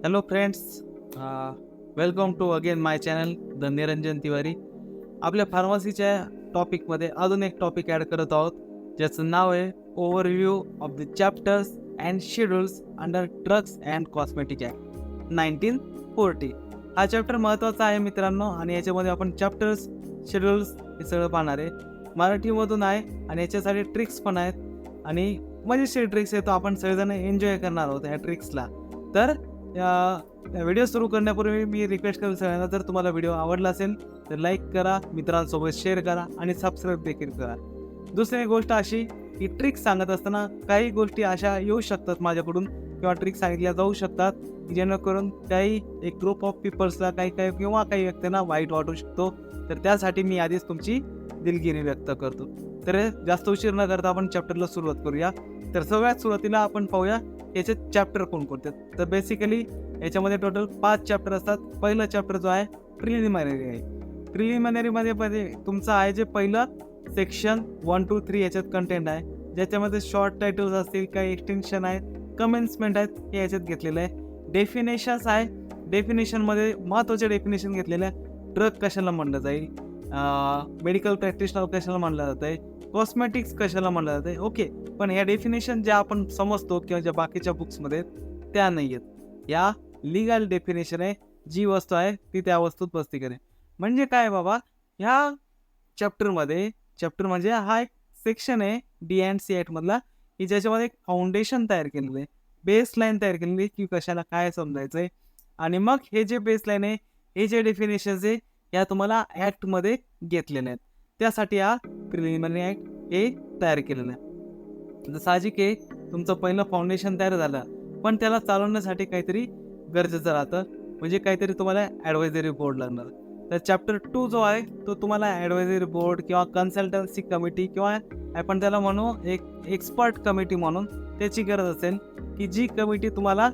Hello friends, welcome to again my channel the Niranjan Tiwari. आपल्या फार्मसीच्या टॉपिकमध्ये अजून एक टॉपिक ॲड करत आहोत, ज्याचं नाव आहे overview of the chapters and schedules under drugs and cosmetic act 1940. हा चॅप्टर महत्त्वाचा आहे मित्रांनो, आणि याच्यामध्ये आपण चॅप्टर्स, शेड्यूल्स हे सगळं पाहणार आहे. मराठीमधून आहे आणि याच्यासाठी ट्रिक्स पण आहेत, आणि मजेशीर ट्रिक्स आहे, तो आपण सगळेजण एन्जॉय करणार आहोत ह्या ट्रिक्सला. तर व्हिडिओ सुरू करण्यापूर्वी मी रिक्वेस्ट करेल सगळ्यांना, जर तुम्हाला व्हिडिओ आवडला असेल तर लाईक करा, मित्रांसोबत शेअर करा आणि सबस्क्राईब देखील करा. दुसरी गोष्ट अशी की ट्रिक्स सांगत असताना काही गोष्टी अशा येऊ शकतात माझ्याकडून, किंवा ट्रिक्स सांगितल्या जाऊ शकतात की जेणेकरून काही एक ग्रुप ऑफ पीपल्सला काही किंवा काही व्यक्तींना वाईट वाटू शकतो. तर त्यासाठी मी आधीच तुमची दिलगिरी व्यक्त करतो. तर जास्त उशीर न करता आपण चॅप्टरला सुरुवात करूया. तर सगळ्यात सुरुवातीला आपण पाहूया याचे चॅप्टर कोणकोणते. तर बेसिकली याच्यामध्ये टोटल 5 चॅप्टर असतात. पहिलं चॅप्टर जो आहे प्रिलिमिनरी आहे. प्रिलिमिनरीमध्ये तुमचं आहे जे पहिलं सेक्शन 1 to 3 याच्यात कंटेंट आहे, ज्याच्यामध्ये शॉर्ट टायटल्स असतील, काही एक्सटेन्शन आहेत, कमेन्समेंट आहेत, हे याच्यात घेतलेलं आहे. डेफिनेशन्स आहे. डेफिनेशनमध्ये महत्त्वाचे डेफिनेशन घेतलेले आहे. ड्रग कशाला म्हणलं जाईल, मेडिकल प्रॅक्टिशनर कशाला म्हणलं जातं आहे, कॉस्मेटिक्स कशाला म्हणलं जातं आहे. ओके, पण ह्या डेफिनेशन ज्या आपण समजतो किंवा ज्या बाकीच्या बुक्समध्ये त्या नाही आहेत. या लिगल डेफिनेशन आहे. जी वस्तू आहे ती त्या वस्तूत बसती करे. म्हणजे काय बाबा, ह्या चॅप्टर म्हणजे हा एक सेक्शन आहे D&C ॲक्टमधला, की ज्याच्यामध्ये एक फाउंडेशन तयार केलेलं आहे, बेसलाईन तयार केलेली आहे की कशाला काय समजायचं आहे. आणि मग हे जे बेसलाईन आहे, हे जे डेफिनेशन्स आहे, या तुम्हाला ॲक्टमध्ये घेतलेल्या आहेत. त्यासाठी हा प्रिलिमिनरी ॲक्ट हे तयार केलेलं आहे. तर साहजिक आहे, तुमचं पहिलं फाउंडेशन तयार झालं, पण त्याला चालवण्यासाठी काहीतरी गरजेचं राहतं, म्हणजे काहीतरी तुम्हाला ॲडवायझरी बोर्ड लागणार. तर चॅप्टर 2 जो आहे तो तुम्हाला ॲडवायझरी बोर्ड किंवा कन्सल्टन्सी कमिटी, किंवा आपण त्याला म्हणू एक एक्सपर्ट कमिटी म्हणून, त्याची गरज असेल, की जी कमिटी तुम्हाला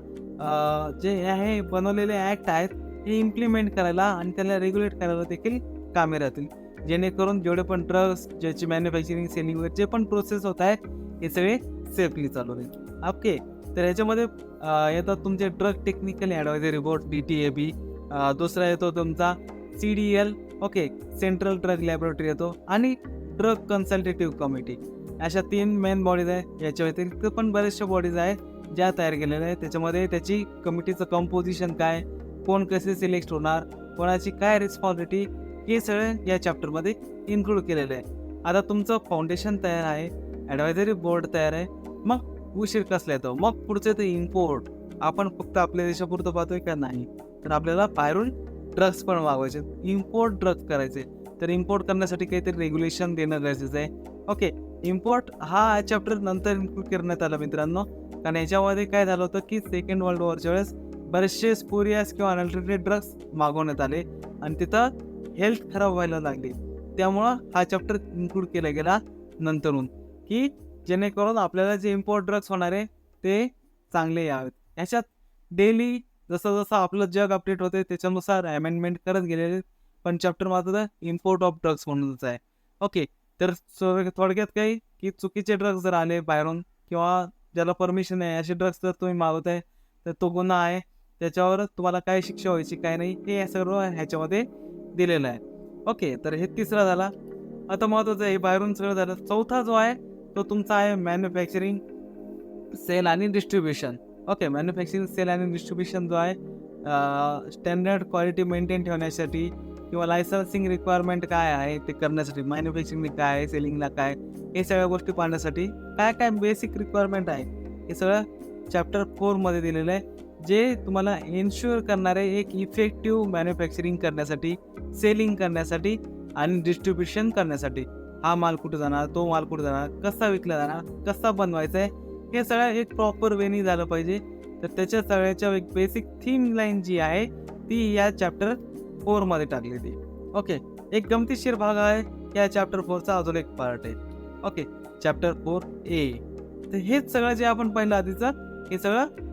जे हे बनवलेले ॲक्ट आहेत हे इम्प्लिमेंट करायला आणि त्याला रेग्युलेट करायला देखील कामे राहतील, जेणेकरून जेवढे पण ड्रग्स, ज्याची मॅन्युफॅक्चरिंग, सेलिंग वगैरे जे पण प्रोसेस होत आहे हे सगळे सेफली चालू राहील. ओके, तर याच्यामध्ये येतात तुमचे drug technical advisory board DTAB. दुसरा येतो तुमचा CDL, okay, central drug laboratory येतो, आणि ड्रग कन्सल्टेटिव्ह कमिटी. अशा 3 मेन बॉडीज आहे. याच्या व्यतिरिक्त पण बऱ्याचशा बॉडीज आहेत ज्या तयार केलेल्या आहेत. त्याच्यामध्ये त्याची कमिटीचं कंपोजिशन काय, कोण कसे सिलेक्ट होणार, कोणाची काय रिस्पॉन्सिबिलिटी, हे सगळं या चॅप्टरमध्ये इन्क्लूड केलेलं आहे. आता तुमचं फाउंडेशन तयार आहे, ॲडवायझरी बोर्ड तयार आहे, मग उशीर कसला येतो. मग पुढचे ते इम्पोर्ट. आपण फक्त आपल्या देशापुरतं पाहतोय का नाही, तर आपल्याला बाहेरून ड्रग्स पण मागवायचे, इम्पोर्ट ड्रग्स करायचे. तर इम्पोर्ट करण्यासाठी काहीतरी रेग्युलेशन देणं गरजेचं आहे. ओके, इम्पोर्ट हा चॅप्टर नंतर इन्क्लूड करण्यात आला मित्रांनो, कारण याच्यामध्ये काय झालं होतं की सेकंड वर्ल्ड वॉरच्या वेळेस बरेचसे स्पुरियस किंवा अनअल्टरेटेड ड्रग्स मागवण्यात आले, आणि तिथं हेल्थ खराब व्हायला लागली. त्यामुळं हा चॅप्टर इन्क्लूड केला गेला नंतरून, की जेणेकरून आपल्याला जे इम्पोर्ट ड्रग्स होणार आहे ते चांगले यावेत. याच्यात डेली जसं जसं आपलं जग अपडेट होते त्याच्यानुसार अमेंडमेंट करत गेलेले, पण चॅप्टर मात्र इम्पोर्ट ऑफ ड्रग्स म्हणूनच आहे. ओके, तर थोडक्यात काही की चुकीचे ड्रग्स जर आले बाहेरून, किंवा ज्याला परमिशन आहे असे ड्रग्स जर तुम्ही मागवताय, तर तो गुन्हा आहे. त्याच्यावर तुम्हाला काय शिक्षा व्हायची काय नाही, हे सर्व ह्याच्यामध्ये दिलेलं आहे. ओके, तर हे तिसरा झाला. आता महत्त्वाचं आहे, हे बाहेरून सगळं झालं. चौथा जो आहे तो तुमचा आहे मॅन्युफॅक्चरिंग, सेल आणि डिस्ट्रीब्युशन. ओके, मॅन्युफॅक्चरिंग, सेल आणि डिस्ट्रीब्युशन जो आहे स्टँडर्ड क्वालिटी मेंटेन ठेवण्यासाठी, किंवा लायसन्सिंग रिक्वायरमेंट काय आहे ते करण्यासाठी, मॅन्युफॅक्चरिंग काय आहे, सेलिंगला काय, हे सगळ्या गोष्टी पाहण्यासाठी काय काय बेसिक रिक्वायरमेंट आहे, हे सगळं चॅप्टर 4मध्ये दिलेलं आहे, जे तुम्हाला एन्श्युअर करणारे एक इफेक्टिव्ह मॅन्युफॅक्चरिंग करण्यासाठी, सेलिंग करण्यासाठी आणि डिस्ट्रीब्युशन करण्यासाठी. हा माल कुठं जाणार, तो माल कुठं जाणार, कसा विकला जाणार, कसा बनवायचा आहे, हे सगळं एक प्रॉपर वेनी झालं पाहिजे. तर त्याच्या सगळ्याच्या एक बेसिक थीम लाईन जी आहे ती या चॅप्टर 4मध्ये टाकलेली. ओके, एक गमतीशीर भाग आहे या चॅप्टर 4चा, अजून एक पार्ट आहे. Okay, chapter 4A. तर हेच सगळं जे आपण पाहिलं आधीचं, हे सगळं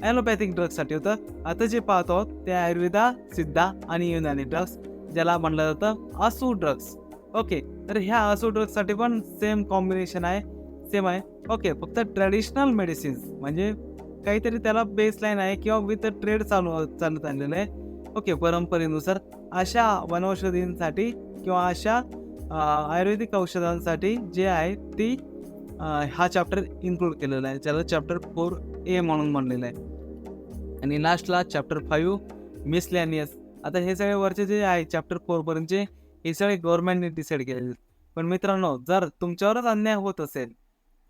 ॲलोपॅथिक ड्रग्ससाठी होतं. आता जे पाहतो आहोत ते आयुर्वेदा, सिद्धा आणि युनानी ड्रग्स, ज्याला म्हणलं जातं आसू ड्रग्स. ओके, तर ह्या आसू ड्रग्ससाठी पण सेम कॉम्बिनेशन आहे, सेम आहे. ओके, फक्त ट्रॅडिशनल मेडिसिन्स म्हणजे काहीतरी त्याला बेसलाईन आहे किंवा विथ ट्रेड चालत आलेलं आहे. ओके, परंपरेनुसार अशा वनौषधींसाठी किंवा अशा आयुर्वेदिक औषधांसाठी जे आहे ती हा चॅप्टर इन्क्लूड केलेला आहे, ज्याला चॅप्टर 4A म्हणून म्हणलेलं आहे. आणि लास्टला चॅप्टर 5 मिसलॅनियस. आता हे सगळे वरचे जे आहे चॅप्टर 4 पर्यंतचे हे सगळे गव्हर्नमेंटने डिसाईड केलेले. पण मित्रांनो, जर तुमच्यावरच अन्याय होत असेल,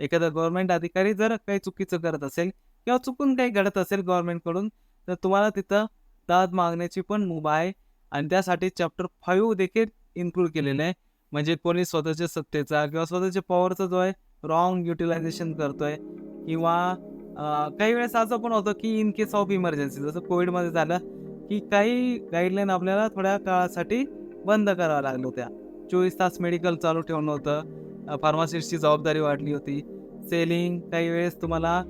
एखादा गव्हर्नमेंट अधिकारी जर काही चुकीचं करत असेल किंवा चुकून काही घडत असेल गव्हर्नमेंटकडून, तर तुम्हाला तिथं दाद मागण्याची पण मुभा आहे. आणि त्यासाठी चॅप्टर 5 देखील इन्क्लूड केलेलं आहे. म्हणजे कोणी स्वतःच्या सत्तेचा किंवा स्वतःच्या पॉवरचा जो आहे रॉंग युटिलायझेशन करतोय किंवा काही वेळेस असं पण होतं की इन केस ऑफ इमर्जन्सी, जसं कोविडमध्ये झालं की काही गाईडलाईन आपल्याला थोड्या काळासाठी बंद कराव्या लागल्या होत्या. 24 तास मेडिकल चालू ठेवणं होतं, फार्मासिस्टची जबाबदारी वाढली होती, सेलिंग, काही वेळेस तुम्हाला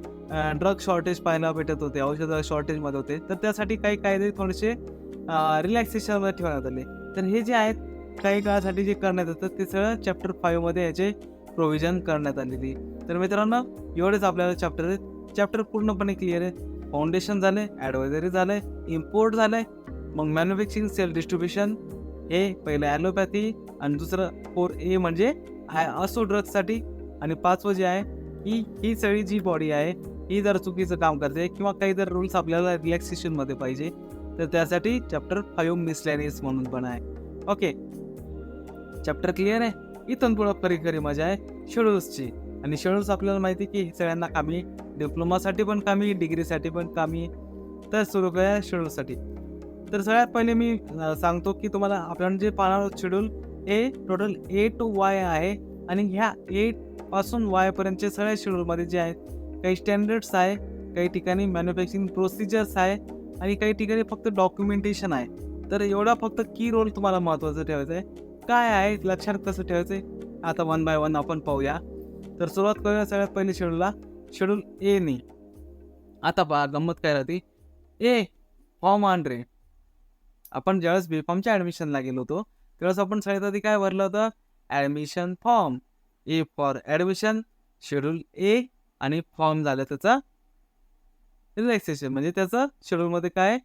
ड्रग शॉर्टेज पाहायला भेटत होते, औषध शॉर्टेजमध्ये होते, तर त्यासाठी काही कायदे थोडेसे रिलॅक्सेशनमध्ये ठेवण्यात आले. तर हे जे आहेत काही काळासाठी जे करण्यात येतं ते सगळं चॅप्टर 5 याचे प्रोव्हिजन करण्यात आलेली. तर मित्रांनो, एवढेच आपल्याला चॅप्टर आहेत. चॅप्टर पूर्णपणे क्लिअर आहे. फाउंडेशन झालं, ॲडवायझरी झालं, इम्पोर्ट झालं आहे, मग मॅन्युफॅक्चरिंग, सेल डिस्ट्रीब्युशन, हे पहिलं ॲलोपॅथी, आणि दुसरं 4A म्हणजे असो ड्रग्ससाठी, आणि 5वं जे आहे ही सगळी जी बॉडी आहे ही जर चुकीचं काम करते किंवा काही जर रूल्स आपल्याला रिलॅक्सेशनमध्ये पाहिजे तर त्यासाठी चॅप्टर 5 मिसलॅनियस म्हणून पण आहे. ओके, चॅप्टर क्लिअर आहे. इथून पुढं खरी मजा आहे शेड्यूल्सची. आणि शेड्यूल्स आपल्याला माहिती की सगळ्यांना कामी, डिप्लोमासाठी पण कामी, डिग्रीसाठी पण कामी. तर सुरू करूया शेड्यूलसाठी. तर सगळ्यात पहिले मी सांगतो की तुम्हाला आपण जे पाहणार आहोत शेड्यूल हे टोटल A to Y आहे. आणि ह्या A पासून Y पर्यंतचे सगळ्या शेड्यूलमध्ये जे आहेत काही स्टँडर्ड्स आहे, काही ठिकाणी मॅन्युफॅक्चरिंग प्रोसिजर्स आहे, आणि काही ठिकाणी फक्त डॉक्युमेंटेशन आहे. तर एवढा फक्त की रोल तुम्हाला महत्त्वाचं ठेवायचं आहे. काय आहे लक्षात कसं ठेवायचं आहे आता 1 by 1 आपण पाहूया. तर सुरुवात करूया सगळ्यात पहिले शेड्यूलला, शेड्यूल A नी. आता पहा गंमत काय राहते. फॉर्म रे, आपण ज्यावेळेस B.Pharmच्या ॲडमिशनला गेलो होतो त्यावेळेस आपण सगळ्यात आधी काय भरलं होतं, admission form. A for admission, schedule A, आणि फॉर्म झालं त्याचा रिलॅक्सेशन. म्हणजे त्याचं शेड्यूलमध्ये काय,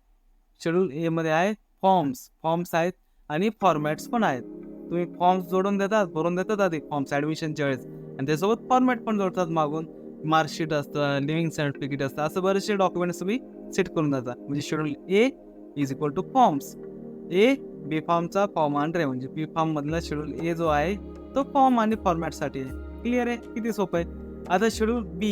शेड्यूल A मध्ये आहे फॉर्म्स आहेत आणि फॉर्मॅट्स पण आहेत. तुम्ही फॉर्म्स जोडून देतात, भरून देतात आधी फॉर्म्स ॲडमिशनच्या वेळेस, आणि त्यासोबत फॉर्मॅट पण जोडतात मागून. मार्कशीट असतं, लिव्हिंग सर्टिफिकेट असतं, असं बरेचसे डॉक्युमेंट्स तुम्ही सेट करून जाता. म्हणजे schedule A is equal to forms. B.Pharmचा फॉर्म रे, म्हणजे B.Pharm मधला शेड्यूल A जो आहे तो फॉर्म आणि फॉर्मॅटसाठी आहे. क्लिअर आहे, किती सोपं आहे. आता शेड्यूल B,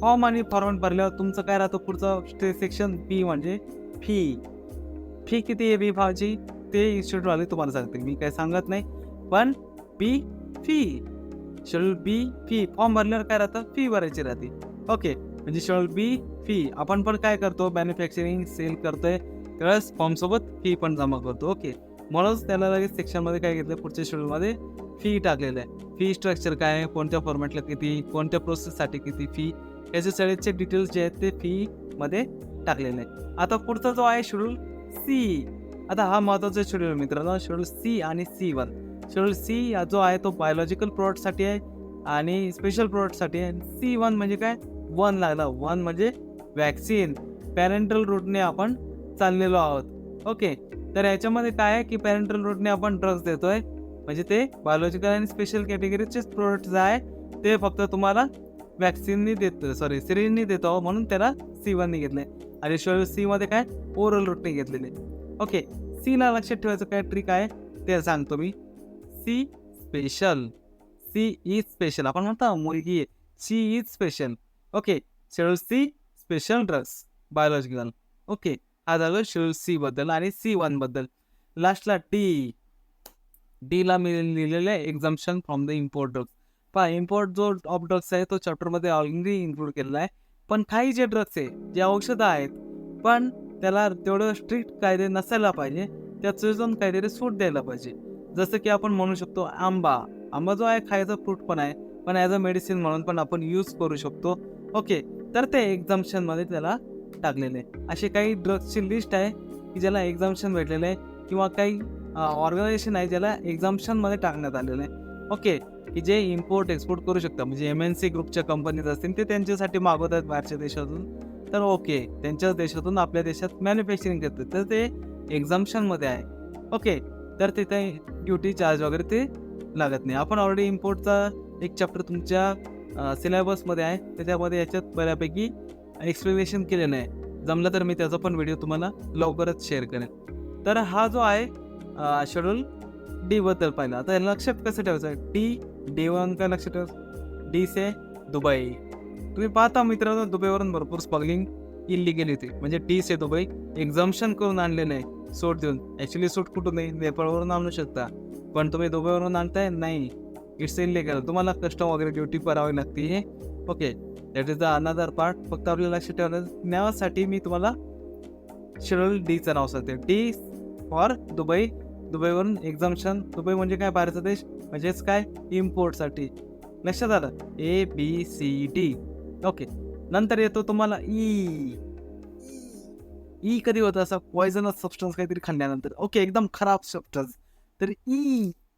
फॉर्म आणि फॉर्मॅट भरल्यावर तुमचं काय राहतं पुढचं सेक्शन B म्हणजे फी किती आहे B.Pharmची ते इन्स्टिट्यूटवाले तुम्हाला सांगते, मी काय सांगत नाही. पण fee schedule B fee, form भरल्यावर काय राहतं, फी भरायची राहते. ओके, म्हणजे शेड्यूल B फी. आपण पण काय करतो, मॅन्युफॅक्चरिंग सेल करतोय त्यावेळेस फॉर्मसोबत फी पण जमा करतो. ओके, म्हणूनच त्याला लगेच सेक्शनमध्ये काय घेतलं, पुढच्या शेड्यूलमध्ये फी टाकलेलं आहे. फी स्ट्रक्चर काय आहे, कोणत्या फॉर्मॅटला किती, कोणत्या प्रोसेससाठी किती फी, याचे सगळ्याचे डिटेल्स जे आहेत ते फीमध्ये टाकलेले आहे. आता पुढचा जो आहे शेड्यूल C. आता हा महत्त्वाचा शेड्यूल मित्रांनो, शेड्यूल C आणि C1. शेड्यूल C जो आहे तो बायोलॉजिकल प्रोडक्टसाठी आहे आणि स्पेशल प्रोडक्टसाठी आहे. C1 म्हणजे काय, 1 लागला, 1 म्हणजे वॅक्सिन. पॅरेंटल रूटने आपण चाललेलो आहोत. ओके, तर याच्यामध्ये काय आहे की पॅरेंटल रूटने आपण ड्रग्स देतोय, म्हणजे ते बायोलॉजिकल आणि स्पेशल कॅटेगरीचे प्रोडक्ट जे आहे ते फक्त तुम्हाला वॅक्सिननी देतो, सिरिंजनी देतो, म्हणून त्याला C1नी घेतलंय. आणि शेड्यूल C मध्ये काय, ओरल रूटने घेतलेले. ओके, Cला लक्षात ठेवायचं काय ट्रिक आहे ते सांगतो मी. C इज स्पेशल, आपण म्हणतो मुलगी आहे, C is special. Okay, schedule C special drugs biological. Okay, हा झालं शेड्यूल C बद्दल आणि C1 बद्दल. लास्टला डीला मी लिहिलेलं आहे एक्झम्पशन फ्रॉम द इम्पोर्ट ड्रग्स. पहा, इम्पोर्ट जो ऑफ ड्रग्स आहे तो चॅप्टरमध्ये ऑलरेडी इन्क्लूड केलेला आहे. पण काही जे ड्रग्स आहे, जे औषधं आहेत, पण त्याला तेवढं स्ट्रिक्ट कायदे नसायला पाहिजे, त्याचं काहीतरी सूट द्यायला पाहिजे. जसं की आपण म्हणू शकतो आंबा जो आहे खायचा फ्रूट पण आहे, पण ॲज अ मेडिसिन म्हणून पण आपण यूज करू शकतो. ओके, तर ते एक्झम्पशनमध्ये त्याला टाकलेले आहे. असे काही ड्रग्सची लिस्ट आहे की ज्याला एक्झम्पशन भेटलेलं आहे, किंवा काही ऑर्गनायझेशन आहे ज्याला एक्झम्पशनमध्ये टाकण्यात आलेलं आहे. ओके, की जे इम्पोर्ट एक्सपोर्ट करू शकतात, म्हणजे MNC ग्रुपच्या कंपनीज असतील ते त्यांच्यासाठी मागवतात बाहेरच्या देशातून. तर ओके, त्यांच्याच देशातून आपल्या देशात मॅन्युफॅक्चरिंग करते तर ते एक्झाम्शनमध्ये आहे. ओके, तर तिथे ड्युटी चार्ज वगैरे ते लागत नाही. आपण ऑलरेडी इम्पोर्टचा एक चॅप्टर तुमच्या सिलेबसमध्ये आहे, त्याच्यामध्ये याच्यात बऱ्यापैकी एक्सप्लेनेशन केलेलं आहे. जमलं तर मी त्याचा पण व्हिडिओ तुम्हाला लवकरच शेअर करेन. तर हा जो आहे शेड्यूल डी बद्दल पाहिलं. आता लक्षात कसं ठेवायचं आहे, डी वन काय लक्षात ठेवायचं, डी से दुबई. तुम्ही पाहता मित्रांनो, दुबईवरून भरपूर स्मगलिंग इल्लीगल होती, म्हणजे डी से दुबई एक्झाम्शन करून आणले नाही, सूट देऊन. ॲक्च्युली सूट कुठून नाही, नेपाळवरून आणू शकता, पण तुम्ही दुबईवरून आणताय नाही, इट्स इल्लीगल. तुम्हाला कस्टम वगैरे ड्युटी करावी लागते हे. Okay, that is the another part. फक्त आपल्याला लक्षात ठेवण्यासाठी मी तुम्हाला शेड्यूल डीचं नाव सांगते. डी फॉर दुबई, दुबईवरून एक्झाम्शन. दुबई म्हणजे काय, बाहेरचा देश, म्हणजेच काय, इम्पोर्टसाठी. लक्षात आलं, ABCD. ओके, नंतर येतो तुम्हाला ई कधी होतं असं, पॉयझनस सबस्टन्स काहीतरी खाल्ल्यानंतर. ओके, एकदम खराब सबस्टन्स, तर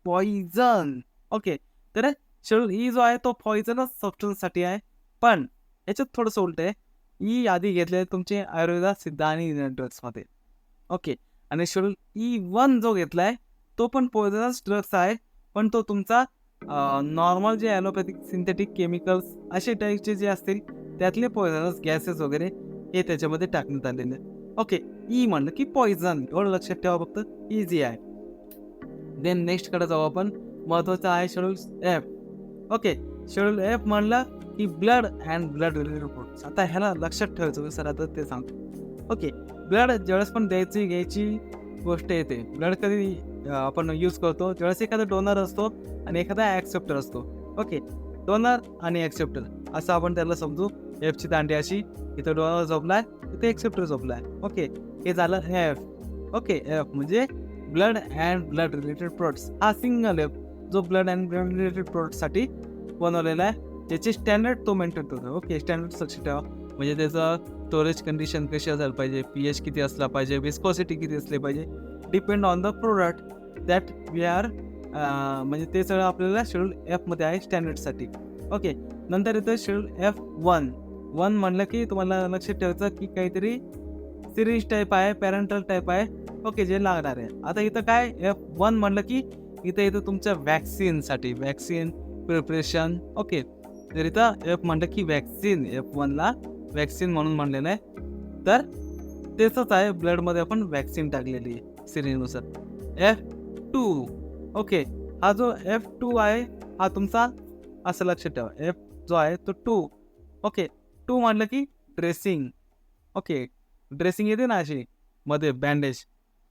पॉयझन. ओके, तर शेड्यूल ई जो आहे तो पॉयझनस सबस्टन्ससाठी आहे, पण याच्यात थोडंसं उलट आहे. ई आधी घेतले तुमचे आयुर्वेदा, सिद्ध आणि ड्रग्समध्ये. ओके, आणि शेड्यूल E1 जो घेतला आहे तो पण पॉयझनस ड्रग्स आहे, पण तो तुमचा नॉर्मल जे ॲलोपॅथिक सिंथेटिक केमिकल्स असे टाईपचे जे असतील त्यातले पॉयझनस गॅसेस वगैरे हे त्याच्यामध्ये टाकण्यात आलेले. ओके, ई म्हणलं की पॉयझन, एवढं लक्षात ठेवा, फक्त इझी आहे. देन नेक्स्टकडे जाऊ आपण. महत्त्वाचं आहे schedule F. Okay, schedule F म्हणलं की blood and blood related reports. आता ह्याला लक्षात ठेवायचं सर, आता ते सांगतो. ओके, ब्लड ज्यावेळेस पण घ्यायची गोष्ट येते, ब्लड कधी आपण यूज करतो ज्यावेळेस एखादा डोनर असतो आणि एखादा ॲक्सेप्टर असतो. ओके, डोनर आणि ॲक्सेप्टर असं आपण त्याला समजू. एफची दांडी अशी, इथं डोनर झोपलाय, इथं ॲक्सेप्टर झोपलाय. ओके, हे झालं एफ. ओके, एफ म्हणजे blood and blood related products. हा सिंगल एफ जो ब्लड अँड ब्लड रिलेटेड प्रोडक्ट्ससाठी बनवलेला आहे, त्याचे स्टँडर्ड तो मेंटेन करतो. ओके, स्टँडर्ड लक्षात ठेवा, म्हणजे त्याचं स्टोरेज कंडिशन कशी असायला पाहिजे, pH किती असला पाहिजे, विस्कोसिटी किती असली पाहिजे, depend on the product that we are, म्हणजे ते सगळं आपल्याला शेड्यूल एफमध्ये आहे स्टँडर्डसाठी. ओके, नंतर येतं शेड्यूल F1. म्हणलं की तुम्हाला लक्षात ठेवायचं की काहीतरी सिरीज टाईप आहे, पॅरेंटल टाईप आहे. ओके, जे लागणार आहे. आता इथं काय, F1 म्हणलं की इथं येतं तुमच्या वॅक्सिनसाठी, वॅक्सिन प्रिपरेशन. ओके, तर इथं एफ म्हणलं की वॅक्सिन, F1ला वॅक्सिन म्हणून म्हणलेलं आहे, तर तेच आहे, ब्लडमध्ये आपण वॅक्सिन टाकलेली आहे सिरीजनुसार. F2. ओके, हा जो F2 आहे हा तुमचा, असं लक्षात ठेवा, एफ जो आहे तो 2. ओके, 2 म्हणलं की ड्रेसिंग. ओके, ड्रेसिंग येते ना अशी मध्ये बँडेज,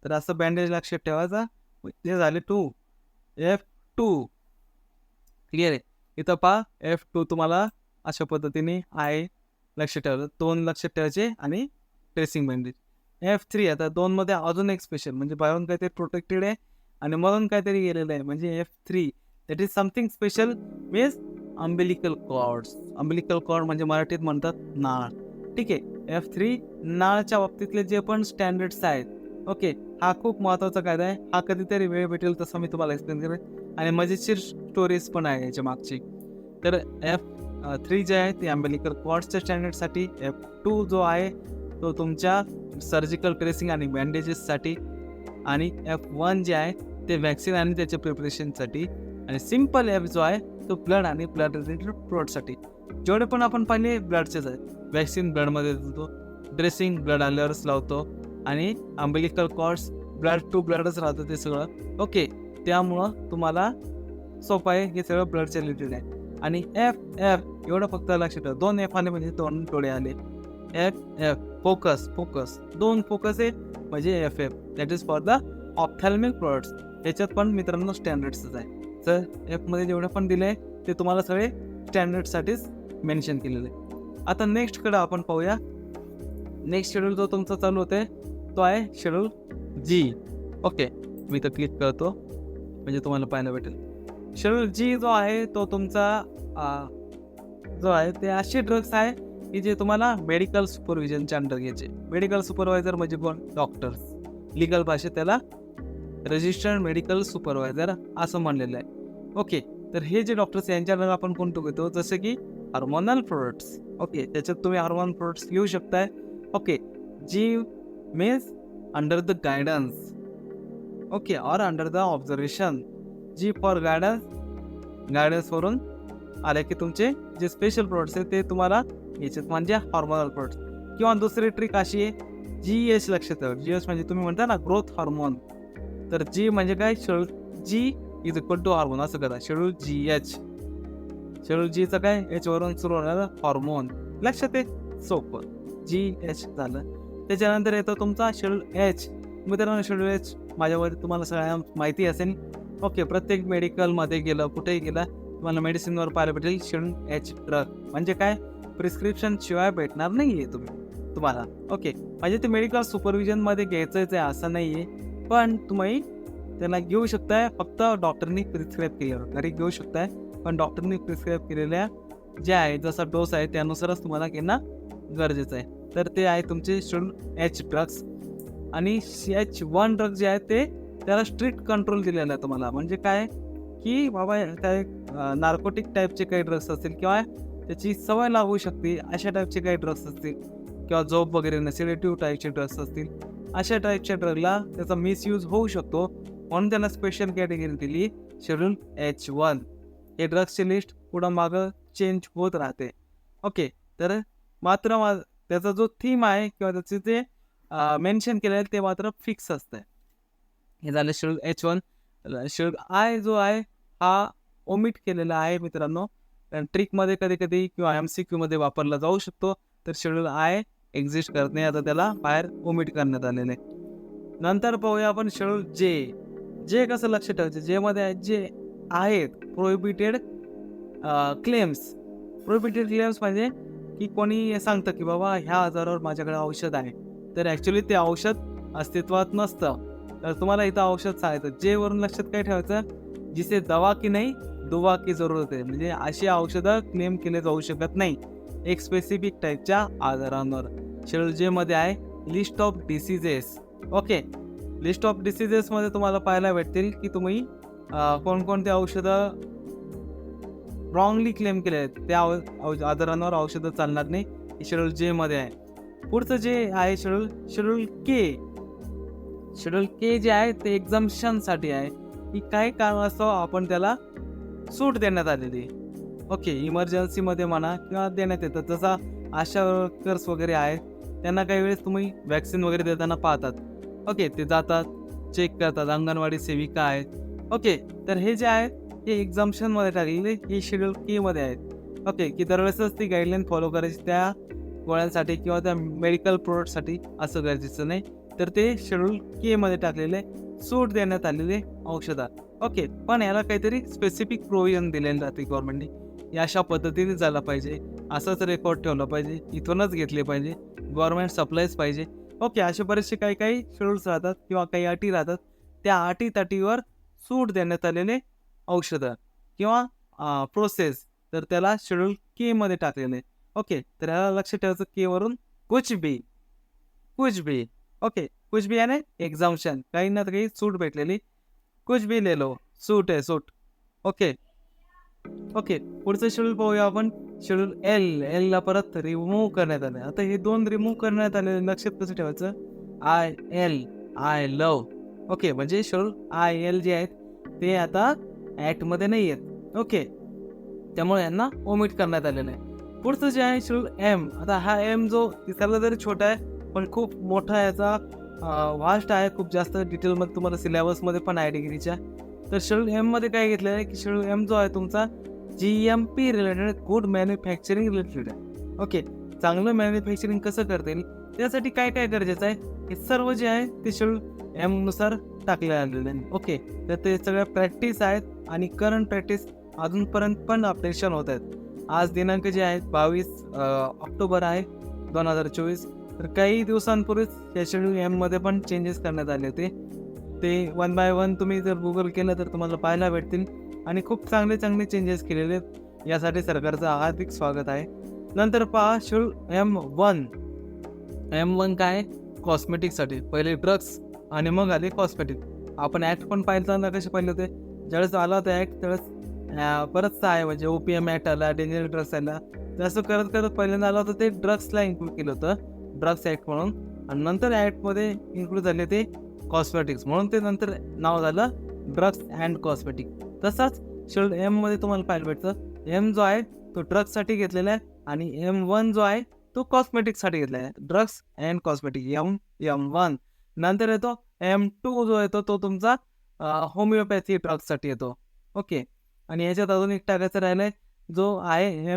तर असं बँडेज लक्षात ठेवायचा. ते झाले 2. F2 क्लिअर आहे. इथं पहा, F2 तुम्हाला अशा पद्धतीने आहे, लक्षात ठेवायचं. 2 लक्षात ठेवायचे आणि ड्रेसिंग बँडेज. F3 आता 2मध्ये अजून एक स्पेशल, म्हणजे बाहेरून काहीतरी प्रोटेक्टेड आहे आणि मधून काहीतरी गेलेलं आहे, म्हणजे F3 that is something special, means umbilical cords. Umbilical cord म्हणजे मराठीत म्हणतात नाळ. ठीक आहे, F3 नाळच्या बाबतीतले जे पण स्टँडर्ड्स आहेत. ओके, हा खूप महत्त्वाचा कायदा आहे. हा कधीतरी वेळ भेटेल तसं मी तुम्हाला एक्सप्लेन करेन, आणि मजेशीर स्टोरीज पण आहे याच्या मागची. तर F3 जे आहे ते अम्बिलिकल कॉर्ड्सच्या स्टँडर्डसाठी, F2 जो आहे तो तुमच्या सर्जिकल ड्रेसिंग आणि बँडेजेससाठी, आणि F1 जे आहे ते वॅक्सिन आणि त्याच्या प्रिपरेशनसाठी, आणि सिम्पल F जो आहे तो ब्लड आणि ब्लड रिलेटेड प्रोडक्टसाठी. जेवढे पण आपण पाहिले ब्लडचेच आहे. वॅक्सिन ब्लडमध्ये देतो, ड्रेसिंग ब्लड आल्यावरच लावतो, आणि अम्बिलिकल कॉर्ड्स ब्लड टू ब्लडच राहतं ते सगळं. ओके, त्यामुळं तुम्हाला सोपं आहे, हे सगळं ब्लडच्या रिलेटेड आहे. आणि F एवढं फक्त लक्षात ठेवा, 2 F आले म्हणजे 2 डोळे आले. F फोकस, 2 फोकस आहे म्हणजे FF, that is for the ophthalmic products. याच्यात पण मित्रांनो स्टँडर्ड्सच आहे. तर Fमध्ये जेवढे पण दिले आहे ते तुम्हाला सगळे स्टँडर्डसाठीच मेन्शन केलेले आहे. आता नेक्स्टकडं आपण पाहूया. नेक्स्ट शेड्यूल जो तुमचा चालू होते तो आहे शेड्यूल G. ओके, मी तर क्लिक करतो म्हणजे तुम्हाला पाहायला भेटेल. शेड्यूल G जो आहे तो तुमचा जो आहे ते असे ड्रग्स आहे की जे तुम्हाला मेडिकल सुपरविजनच्या अंडर घ्यायचे. मेडिकल सुपरवायझर म्हणजे कोण, डॉक्टर्स. लिगल भाषेत त्याला रजिस्टर्ड मेडिकल सुपरवायझर असं म्हणलेलं आहे. ओके, तर हे जे डॉक्टर्स यांच्या अंडर आपण कोणतं घेतो, जसं की हार्मोनल प्रोडक्ट्स. ओके, त्याच्यात तुम्ही हार्मोन प्रोडक्ट्स घेऊ शकताय. Okay, G means under the guidance, okay, और under the observation. G for गायडन्सवरून आले की तुमचे जे स्पेशल प्रोडक्ट्स आहेत ते तुम्हाला याच्यात म्हणजे हार्मोनल प्रोडक्ट्स. किंवा दुसरी ट्रिक अशी आहे, GH लक्षात ठेवा. GH म्हणजे तुम्ही म्हणता ना ग्रोथ हार्मोन, तर G म्हणजे काय, schedule G is equal to hormone असं करा. शेड्यूल GH, शेड्यूल Gचं काय, H वरून सुरू होणारं हार्मोन. लक्षात आहे, सोपं. GH झालं. त्याच्यानंतर येतो तुमचा शेड्यूल H. मित्रांनो शेड्यूल H माझ्यावर तुम्हाला सगळ्यांना माहिती असेल. ओके, प्रत्येक मेडिकलमध्ये गेलं, कुठेही गेलं, तुम्हाला मेडिसिनवर पाहायला भेटेल शेड्यूल H ड्रग. म्हणजे काय, प्रिस्क्रिप्शन शिवाय भेटणार नाही आहे तुम्हाला. ओके, म्हणजे ते मेडिकल सुपरविजनमध्ये घ्यायचंच आहे असं नाही आहे, पण तुम्ही त्याला घेऊ शकताय फक्त डॉक्टरनी प्रिस्क्राईब केल्यावर. घरी घेऊ शकताय, पण डॉक्टरनी प्रिस्क्राईब केलेल्या जे आहे जसा डोस आहे त्यानुसारच तुम्हाला घेणं गरजेचं आहे. तर ते आहे तुमचे शेड्यूल H ड्रग्स. आणि H1 ड्रग जे आहे ते त्याला स्ट्रिक्ट कंट्रोल दिलेला आहे तुम्हाला. म्हणजे काय की बाबा त्या नार्कोटिक टाईपचे काही ड्रग्स असतील किंवा त्याची सवय लागू शकते अशा टाईपचे काही ड्रग्स असतील किंवा झोप वगैरे सेडेटिव्ह टाईपचे ड्रग्स असतील, अशा टाईपच्या ड्रगला त्याचा मिसयूज होऊ शकतो, म्हणून त्याला स्पेशल कॅटेगरी दिली शेड्यूल H1. हे ड्रग्सची लिस्ट पुढं मागं चेंज होत राहते. ओके, तर मात्र त्याचा जो थीम आहे किंवा त्याचे जे मेन्शन केलं आहे ते मात्र फिक्स असतं. हे झालं शेड्यूल H1. शेड्यूल I जो आहे हा ओमिट केलेला आहे मित्रांनो, कारण ट्रिकमध्ये कधी कधी किंवा MCQमध्ये वापरला जाऊ शकतो. तर शेड्यूल I एक्झिस्ट करत नाही, आता त्याला बाहेर ओमिट करण्यात आलेलं आहे. नंतर पाहूया आपण शेड्यूल जे कसं लक्ष ठेवायचं. जेमध्ये जे आहेत प्रोहिबिटेड क्लेम्स. प्रोहिबिटेड क्लेम्स म्हणजे की कोणी सांगतं की बाबा ह्या आजारावर माझ्याकडे औषध आहे, तर ॲक्च्युली ते औषध अस्तित्वात नसतं. तर तुम्हाला इथं औषध सांगायचं. जे वरून लक्षात काय ठेवायचं, जिसे दवा की नाही दुवा की जरूरत आहे. म्हणजे अशी औषधं क्लेम केले जाऊ शकत नाही एक स्पेसिफिक टाईपच्या आजारांवर. शेड्यूल J मध्ये आहे list of diseases. Okay, list of डिसीजेसमध्ये तुम्हाला पाहायला भेटतील की तुम्ही कोणकोणते औषधं रॉंगली क्लेम केले आहेत, त्या आजारांवर औषधं चालणार नाही. हे शेड्यूल J मध्ये आहे. पुढचं जे आहे शेड्यूल K. शेड्यूल K जे आहे ते एक्झम्पशनसाठी आहे की काही कारणास्तव आपण त्याला सूट देण्यात आलेली. ओके, इमर्जन्सीमध्ये म्हणा किंवा देण्यात येतं. जसा आशा वर्कर्स वगैरे आहेत, त्यांना काही वेळेस तुम्ही वॅक्सिन वगैरे देताना पाहतात. ओके, ते जातात, चेक करतात, अंगणवाडी सेविका आहेत. ओके, तर हे जे आहेत हे एक्झम्पशनमध्ये टाकलेले, हे शेड्यूल K मध्ये आहेत. ओके, की दरवेळेसच ती गाईडलाईन फॉलो करायची त्या गोळ्यांसाठी किंवा त्या मेडिकल प्रोडक्टसाठी असं गरजेचं नाही. तर ते शेड्यूल K मध्ये टाकलेले सूट देण्यात आलेले औषधं. ओके, पण याला काहीतरी स्पेसिफिक प्रोव्हिजन दिलेलं राहते गव्हर्नमेंटने. या अशा पद्धतीने झालं पाहिजे, असंच रेकॉर्ड ठेवलं पाहिजे, इथूनच घेतले पाहिजे, गव्हर्नमेंट सप्लायच पाहिजे. ओके, असे बरेचसे काही शेड्यूल्स राहतात किंवा काही अटी राहतात. त्या अटीतटीवर सूट देण्यात आलेले औषधं किंवा प्रोसेस, तर त्याला शेड्यूल K मध्ये टाकलेले. ओके, तर याला लक्ष ठेवायचं, K वरून कुछ भी. ओके, कुछ भी याने एक्झाम्पशन, काही ना काही सूट भेटलेली. कुछ भी ले लो, सूट आहे सूट. ओके, पुढचं शेड्यूल पाहूया आपण. शेड्यूल L ला परत रिमूव्ह करण्यात आले. आता हे दोन रिमूव्ह करण्यात आले, लक्षात कसं ठेवायचं, आय लव. ओके, म्हणजे शेड्यूल IL जे आहेत ते आता ॲक्टमध्ये नाही आहेत. ओके, त्यामुळे यांना ओमिट करण्यात आलेलं आहे. पुढचं जे आहे शेड्यूल M. आता हा M जो दिसायला जरी छोटा आहे पण खूप मोठा याचा वास्ट आहे, खूप जास्त डिटेलमध्ये तुम्हाला सिलेबसमध्ये पण आहे डिग्रीच्या. तर शेड्यूल M मध्ये काय घेतलेलं आहे की शेड्यूल M जो आहे तुमचा GMP related, good manufacturing related आहे. ओके, चांगलं मॅन्युफॅक्चरिंग कसं करता येईल त्यासाठी काय गरजेचं आहे, हे सर्व जे आहे ते शेड्यूल M नुसार टाकले आलेले आहे. ओके, तर ते सगळ्या प्रॅक्टिस आहेत आणि करंट प्रॅक्टिस अजूनपर्यंत पण अपडेशन होत आहेत. आज दिनांक जे आहेत 22 ऑक्टोबर आहे 2024. तर काही दिवसांपूर्वीच या शेड्यूल M मध्ये पण चेंजेस करण्यात आले होते. ते 1 by 1 तुम्ही जर गुगल केलं तर तुम्हाला पाहायला भेटतील आणि खूप चांगले चेंजेस केलेले आहेत. यासाठी सरकारचं हार्दिक स्वागत आहे. नंतर पहा शेड्यूल M1 काय, कॉस्मेटिकसाठी. पहिले ड्रग्स आणि मग आले कॉस्मेटिक. आपण ॲक्ट पण पाहिलं कसे पाहिले होते, ज्यावेळेस आला होता ॲक्ट त्यावेळेस बरंचसं आहे, म्हणजे OPM ॲक्ट आला, डेंजर ड्रग्स आला, असं करत करत पहिल्यांदा आलं होतं ते ड्रग्सला इन्क्लूड केलं होतं ड्रग्स ऍक्ट म्हणून, आणि नंतर ऍक्टमध्ये इन्क्लूड झाले ते कॉस्मेटिक्स म्हणून ते नंतर नाव झालं ड्रग्स अँड कॉस्मेटिक. तसाच शेड्यूल एम मध्ये तुम्हाला पाहायला भेटतं एम जो आहे तो ड्रग्ससाठी घेतलेला आहे आणि M1 जो आहे तो कॉस्मेटिक्ससाठी घेतलेला आहे. Drugs and cosmetic M1. नंतर येतो M2 जो येतो तो तुमचा होमिओपॅथी ड्रग्ससाठी येतो. ओके, आणि याच्यात अजून एक टाकायचं राहिलंय जो आहे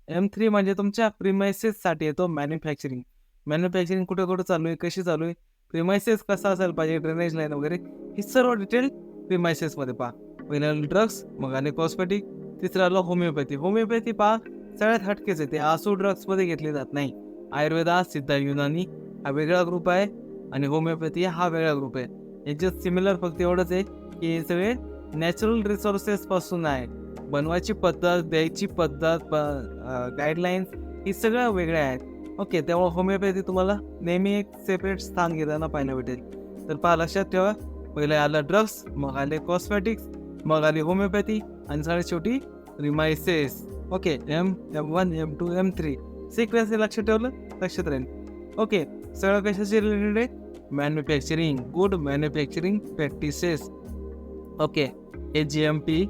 M3 म्हणजे तुमच्या प्रिमायसेससाठी येतो मॅन्युफॅक्चरिंग कुठे कुठे चालू आहे, कशी चालू आहे, प्रिमायसेस कसा असायला पाहिजे, ड्रेनेज लाईन वगैरे, ही सर्व डिटेल प्रिमायसेसमध्ये पहा. पहिलं ड्रग्स, मग आले कॉस्मेटिक, तिसरं आलं होमिओपॅथी पहा सगळ्यात हटकेच आहे, ते आसू ड्रग्समध्ये घेतले जात नाही. आयुर्वेदा, सिद्ध युनानी हा वेगळा ग्रुप आहे आणि होमिओपॅथी हा वेगळा ग्रुप आहे. याच्यात सिमिलर फक्त एवढंच आहे की हे सगळे नॅचरल रिसोर्सेस पासून आहे. बनवायची पद्धत, द्यायची पद्धत, गाईडलाईन्स ही सगळं वेगळ्या आहेत. ओके, त्यामुळे होमिओपॅथी तुम्हाला नेहमी एक सेपरेट स्थान घेताना पाहायला भेटेल. तर पहा, लक्षात ठेवा, पहिले आलं ड्रग्स, मग आले कॉस्मेटिक्स, मग आली होमिओपॅथी आणि सगळ्यात शेवटी रिमायसेस. Okay, M1, M2, M3 sequence लक्षात ठेवलं लक्षात राहील. ओके, सगळं कशाशी रिलेटेड आहे? Manufacturing, good manufacturing practices. Okay, हे GMP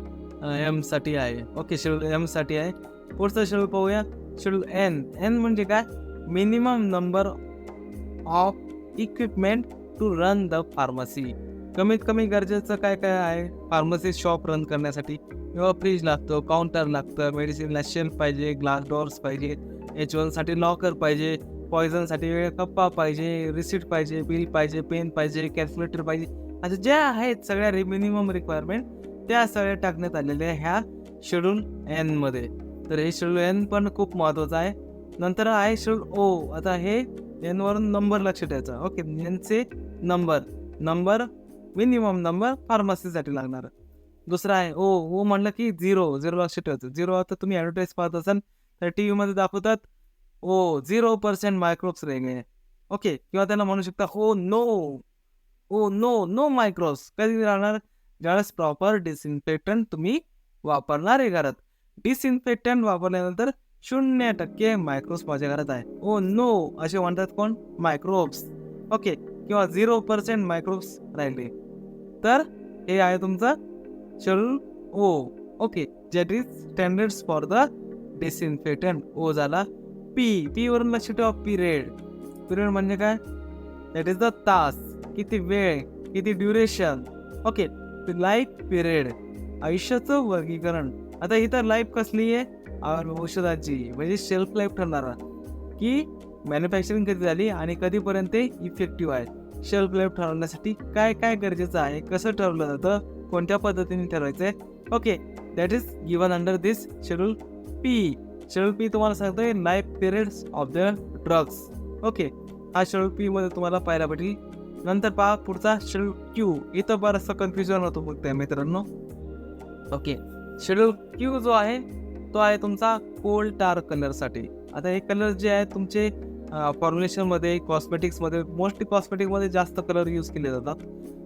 M साठी आहे. ओके, शेड्यूल M साठी आहे. पुढचं शेड्यूल पाहूया, शेड्यूल N म्हणजे काय? Minimum number of equipment to run the pharmacy. कमीत कमी गरजेचं काय काय आहे फार्मसी शॉप रन करण्यासाठी? किंवा फ्रीज लागतं, काउंटर लागतं, मेडिसिनला शेल्फ पाहिजे, ग्लास डोअर्स पाहिजे, H1 साठी लॉकर पाहिजे, पॉयझनसाठी कप्पा पाहिजे, रिसिट पाहिजे, बिल पाहिजे, पेन पाहिजे, कॅल्क्युलेटर पाहिजे, असं ज्या आहेत सगळ्या मिनिमम रिक्वायरमेंट त्या सगळ्या टाकण्यात आलेल्या ह्या शेड्यूल N मध्ये. तर हे शेड्यूल N पण खूप महत्त्वाचं आहे. नंतर आहे शेड्यूल O. आता हे N वरून नंबर लक्षात ठेवायचा. ओके, Nचे नंबर मिनिमम नंबर फार्मसीसाठी लागणार. दुसरा आहे O म्हणलं की झिरो लक्षात ठेवायचं. झिरो आता तुम्ही ॲडव्हर्टाईज पाहत असाल तर टी व्हीमध्ये दाखवतात 0% मायक्रोब्स रेंगे. ओके, किंवा त्यांना म्हणू शकता नो मायक्रोब्स. कधी राहणार? ज्यावेळेस प्रॉपर डिसइन्फेक्टंट तुम्ही वापरणार आहे घरात. डिसइन्फेक्टंट वापरल्यानंतर 0% मायक्रोब्स माझ्या घरात आहे. नो असे म्हणतात कोण? मायक्रोब्स. ओके, किंवा 0% मायक्रोब्स राहिले तर हे आहे तुमचं schedule O. Okay, that is standards for the disinfectant. O झाला. P वरून लक्ष ठेवा. पिरियड म्हणजे काय? दॅट इज द तास, किती वेळ, किती ड्युरेशन. ओके, लाईफ पिरियड, आयुष्याचं वर्गीकरण. आता इथं लाईफ कसली आहे? औषधाची, म्हणजे शेल्फ लाईफ ठरणारा की मॅन्युफॅक्चरिंग कधी झाली आणि कधीपर्यंत ते इफेक्टिव्ह आहे. शेल्फ लाईफ ठरवण्यासाठी काय काय गरजेचं आहे, कसं ठरवलं जातं, कोणत्या पद्धतीने ठरवायचं आहे. Okay, that is given under this schedule P. Schedule P तुम्हाला सांगतोय life periods of the drugs. Okay, हा शेड्यूल P मध्ये तुम्हाला पाहायला भेटेल. नंतर पहा पुढचा शेड्यूल Q. इथं बरंचसं कन्फ्युजन होतो फक्त मित्रांनो. ओके, शेड्यूल Q जो आहे तो आहे तुमचा कोल टार कलरसाठी. आता हे कलर जे आहेत तुमचे फॉर्म्युलेशनमध्ये, कॉस्मेटिक्समध्ये, मोस्टली कॉस्मेटिकमध्ये जास्त कलर यूज केले जातात.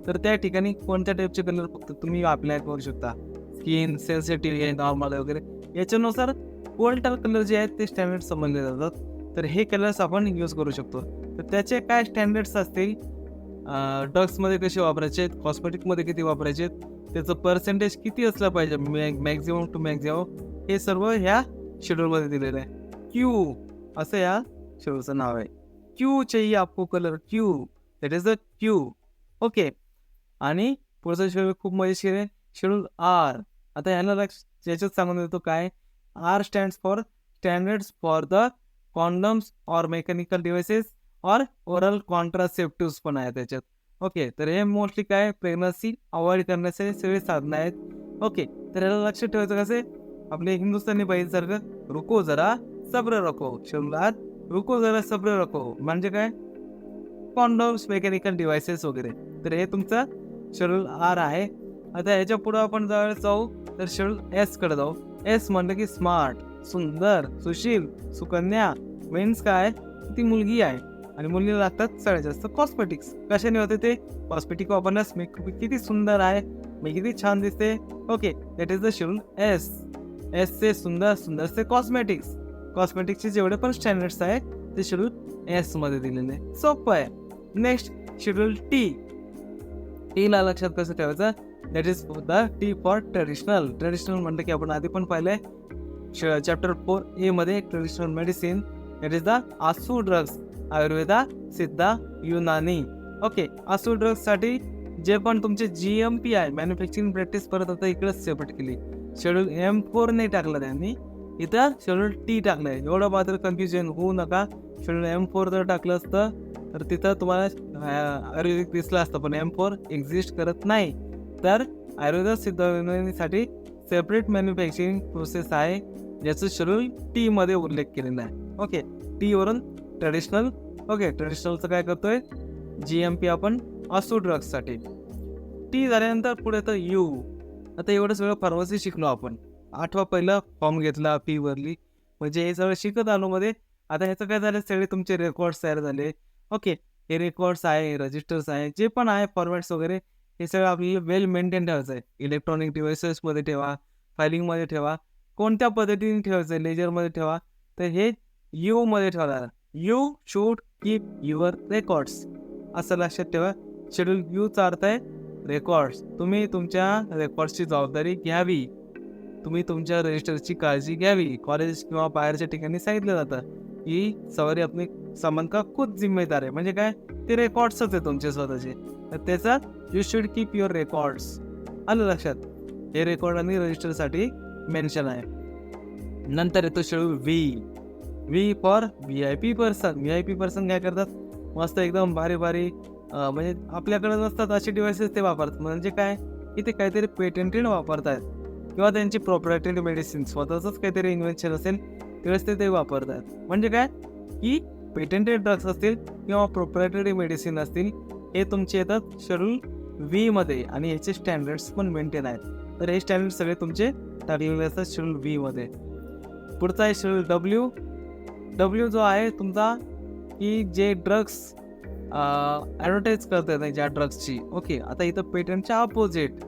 तर त्या ठिकाणी कोणत्या टाईपचे कलर फक्त तुम्ही अप्लाय करू शकता? स्किन सेन्सिटिव्ह आहे, नॉर्मल आहे वगैरे, याच्यानुसार कोल टार कलर जे आहेत ते स्टँडर्ड समजले जातात. तर हे कलर्स आपण यूज करू शकतो. तर त्याचे काय स्टँडर्ड्स असतील? ड्रग्समध्ये कसे वापरायचे आहेत, कॉस्मेटिकमध्ये किती वापरायचे आहेत, त्याचं पर्सेंटेज किती असलं पाहिजे, मॅक्झिमम टू मॅक्झिमम, हे सर्व ह्या शेड्यूलमध्ये दिलेलं आहे. Q असं या शेड्यूलचं नाव आहे. Q चाहिए आपको colour Q, that is the Q. Okay, आणि पुढचं शेड्यूल खूप मजेशीर आहे, शेड्यूल R. आता ह्याला याच्यात सांगून देतो काय? R stands for standards for the condoms or mechanical devices or oral contraceptives पण आहे त्याच्यात. ओके, तर हे मोस्टली काय प्रेग्नन्सी अवॉइड करण्याचे सगळे साधनं आहेत. ओके, तर याला लक्षात ठेवायचं कसे? आपले हिंदुस्थानी बाईसारखं रुको जरा सब्र रखो. शेड्यूलात रुको जरा सब्र रखो म्हणजे काय? कॉन्डम्स, मेकॅनिकल डिव्हाइसेस वगैरे. तर हे तुमचं शेड्यूल R आहे. आता ह्याच्या पुढं आपण ज्यावेळेस जाऊ तर शेड्यूल S कडे जाऊ. S म्हणलं की स्मार्ट, सुंदर, सुशील, सुकन्या. मीन्स काय? ती मुलगी आहे आणि मुलीला लागतात सगळ्यात जास्त कॉस्मेटिक्स. कशाने होते ते? कॉस्मेटिक वापरण्यास मी किती सुंदर आहे, मी किती छान दिसते. Okay, that is the schedule S. एसचे सुंदर सुंदरसे कॉस्मेटिक्स. कॉस्मेटिक्सचे जेवढे पण स्टँडर्ड्स आहे ते शेड्यूल एस मध्ये दिलेले आहे. सोपं आहे. Next schedule T. टीला लक्षात कसं ठेवायचं, that is the T for traditional. Traditional म्हणलं की आपण आधी पण पाहिलंय चॅप्टर 4A मध्ये traditional medicine, that is the आसू ड्रग्स, आयुर्वेदा, सिद्धा, युनानी. ओके, आसू ड्रग्स साठी जे पण तुमचे GMP आहे, मॅन्युफॅक्चरिंग प्रॅक्टिस, परत आता इकडेच सेपरेट केली. शेड्यूल M4 नाही टाकलं त्यांनी, इथं शेड्यूल टी टाकलंय. एवढं मात्र कन्फ्युजन होऊ नका. शेड्यूल M4 जर टाकलं असतं तर तिथं तुम्हाला आयुर्वेदिक दिसलं असतं, पण M4 एक्झिस्ट करत नाही. तर Ayurveda Siddha युनानीसाठी separate manufacturing process आहे, ज्याचं शेड्यूल टी मध्ये उल्लेख केलेला आहे. ओके, टी वरून ट्रेडिशनल. ओके, ट्रेडिशनलचं काय करतोय, GMP आपण आसू ड्रग्ससाठी. टी झाल्यानंतर पुढे तर यू. आता एवढं सगळं फार्मसी शिकलो आपण. आठवा पहिला फॉर्म घेतला, फी भरली, म्हणजे हे सगळं शिकत आलो मध्ये. आता ह्याचं काय झालं, सगळे तुमचे रेकॉर्ड्स तयार झाले. ओके, हे रेकॉर्ड्स आहे, रजिस्टर्स आहे, जे पण आहे फॉर्मॅट्स वगैरे, हे सगळं आपल्याला वेल मेंटेन ठेवायचं आहे. इलेक्ट्रॉनिक डिव्हायसेसमध्ये ठेवा, फायलिंगमध्ये ठेवा, कोणत्या पद्धतीने ठेवायचं आहे, लेजरमध्ये ठेवा. तर हे यू मध्ये ठेवणार. You should keep your records, असं लक्षात ठेवा. शेड्यूल यूचा अर्थ आहे रेकॉर्ड्स. तुम्ही तुमच्या रेकॉर्ड्सची जबाबदारी घ्यावी, तुम्ही तुमच्या रजिस्टरची काळजी घ्यावी. कॉलेज किंवा बाहेरच्या ठिकाणी सांगितलं जातं की सवारी आपली सामान का खुद जिम्मेदार आहे, म्हणजे काय, ते रेकॉर्ड्सच आहे तुमचे स्वतःचे. तर त्याचा you should keep your records, आलं लक्षात. हे रेकॉर्ड आणि रजिस्टरसाठी मेन्शन आहे. नंतर येतो schedule V for VIP person. VIP person काय करतात, मस्त एकदम भारी भारी म्हणजे आपल्याकडे नसतात असे डिव्हायसेस ते वापरतात. म्हणजे काय, की ते काहीतरी पेटेंटेड वापरतात किंवा त्यांची प्रोप्रायटरी मेडिसिन, स्वतःच काहीतरी इन्व्हेन्शन असेल त्यावेळेस ते वापरतात. म्हणजे काय, की पेटेंटेड ड्रग्स असतील किंवा प्रोप्रायटरी मेडिसिन असतील, हे तुमचे येतात शेड्यूल व्ही मध्ये, आणि याचे स्टँडर्ड्स पण मेंटेन आहेत. तर हे स्टँडर्ड सगळे तुमचे टाकलेले असतात शेड्यूल व्ही मध्ये. पुढचा आहे शेड्यूल डब्ल्यू जो आहे तुमचा, की जे ड्रग्स ॲडव्हर्टाईज करतात ज्या ड्रग्सची. ओके, आता इथं पेटंटच्या अपोजिट,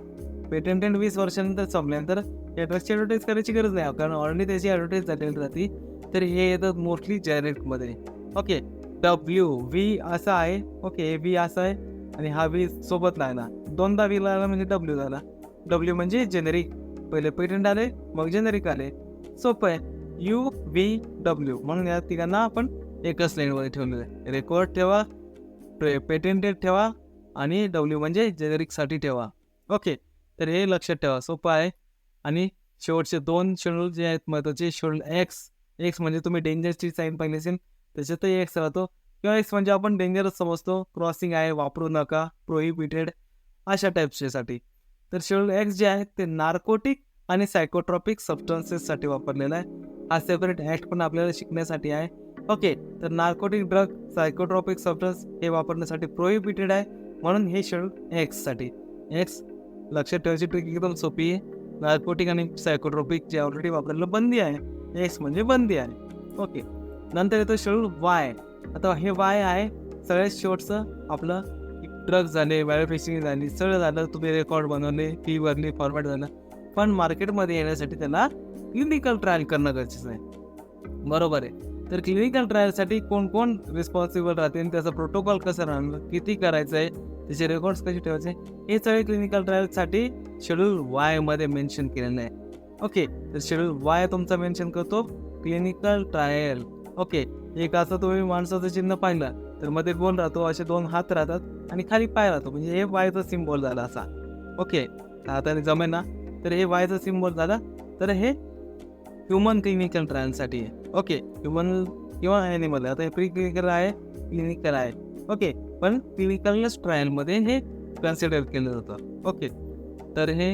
पेटंटेड 20 वर्षानंतर संपल्यानंतर या ड्रग्सची ॲडव्हर्टाईज करायची गरज नाही, कारण ऑलरेडी त्याची ॲडव्हर्टाईज झालेली राहते. तर हे येतात मोस्टली जेनेरिकमध्ये. ओके, व्ही असा आहे. ओके, व्ही असा आहे आणि हा व्ही सोबत लागला, दोनदा व्ही लागला म्हणजे डब्ल्यू झाला. डब्ल्यू म्हणजे जेनेरिक, पहिले पेटंट आले मग जेनेरिक आले. सोपं आहे, UVW, म्हणून या तिघांना आपण एकच लाईनमध्ये ठेवलेलं आहे. रेकॉर्ड ठेवा, पेटेंटेड ठेवा, आणि डब्ल्यू म्हणजे जेनेरिकसाठी ठेवा. ओके, तर हे लक्षात ठेवा, सोपं आहे. आणि शेवटचे 2 शेड्यूल जे आहेत महत्त्वाचे, शेड्यूल एक्स म्हणजे तुम्ही डेंजरची साईन पाहिली असेल, त्याच्यातही एक्स राहतो, किंवा एक्स म्हणजे आपण डेंजरच समजतो, क्रॉसिंग आहे, वापरू नका, प्रोहिबिटेड, अशा टाईप्ससाठी. तर शेड्यूल एक्स जे आहे ते नार्कोटिक आणि सायकोट्रॉपिक सबस्टन्सेससाठी वापरलेला आहे. हा सेपरेट ॲक्ट पण आपल्याला शिकण्यासाठी आहे. ओके, तर नार्कोटिक ड्रग, सायकोट्रॉपिक सबस्टन्स हे वापरण्यासाठी प्रोहिबिटेड आहे, म्हणून हे शेड्यूल एक्ससाठी. एक्स लक्षात ठेवायची ट्रिक एकदम सोपी आहे. नार्कोटिक आणि सायकोट्रॉपिक जे ऑलरेडी वापरायला बंदी आहे, एक्स म्हणजे बंदी आहे. ओके, नंतर येतो शेड्यूल वाय. आता हे वाय आहे सगळ्यात शेवटचं आपलं. ड्रग्ज झाले, मॅन्युफॅक्चरिंग झाली, सगळं झालं, तुम्ही रेकॉर्ड बनवले, फी भरली, फॉर्मॅट झालं, पण मार्केटमध्ये येण्यासाठी त्याला क्लिनिकल ट्रायल करणं गरजेचं आहे. बरोबर आहे. तर क्लिनिकल ट्रायलसाठी कोण कोण रिस्पॉन्सिबल राहतील, त्याचा प्रोटोकॉल कसं राहणार, किती करायचं आहे, त्याचे रेकॉर्ड्स कसे ठेवायचे, हे सगळे क्लिनिकल ट्रायलसाठी शेड्यूल वाय मध्ये मेन्शन केलेलं आहे. ओके, तर शेड्यूल वाय तुमचा मेन्शन करतो क्लिनिकल ट्रायल. ओके, एक असं तुम्ही माणसाचं चिन्ह पाहिलं तर मध्ये गोल राहतो, असे 2 हात राहतात आणि खाली पाय राहतो, म्हणजे हे वायचा सिम्बॉल झाला असा. ओके, हाताने जमेना, तर हे वायचा सिम्बॉल झाला. तर हे ह्युमन क्लिनिकल ट्रायलसाठी आहे. ओके, ह्युमन किंवा ॲनिमल, आता हे प्री क्लिनिकल आहे, क्लिनिकल आहे. ओके, पण क्लिनिकलच ट्रायलमध्ये हे कन्सिडर केलं जातं. ओके, तर हे